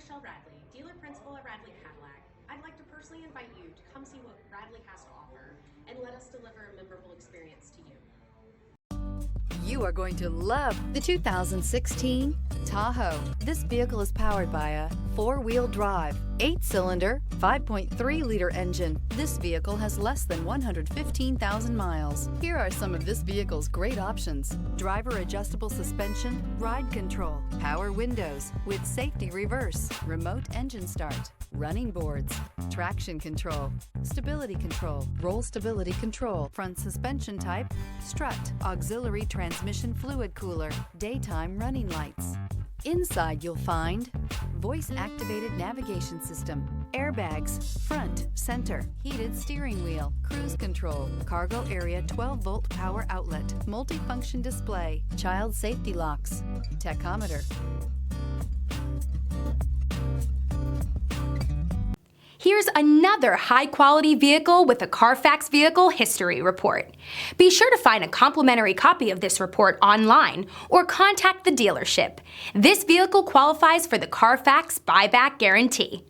Michelle Radley, dealer principal at Radley Cadillac. I'd like to personally invite you to come see what Radley has to offer and let us deliver a memorable experience to you. You are going to love the 2016 Tahoe. This vehicle is powered by a 4-wheel drive, 8-cylinder, 5.3-liter engine. This vehicle has less than 115,000 miles. Here are some of this vehicle's great options: driver adjustable suspension, ride control, power windows with safety reverse, remote engine start, running boards, traction control, stability control, roll stability control, front suspension type, strut, auxiliary transmission fluid cooler, daytime running lights. Inside you'll find voice-activated navigation system, airbags, front, center, heated steering wheel, cruise control, cargo area 12-volt power outlet, multifunction display, child safety locks, tachometer. Here's another high-quality vehicle with a Carfax Vehicle History Report. Be sure to find a complimentary copy of this report online or contact the dealership. This vehicle qualifies for the Carfax Buyback Guarantee.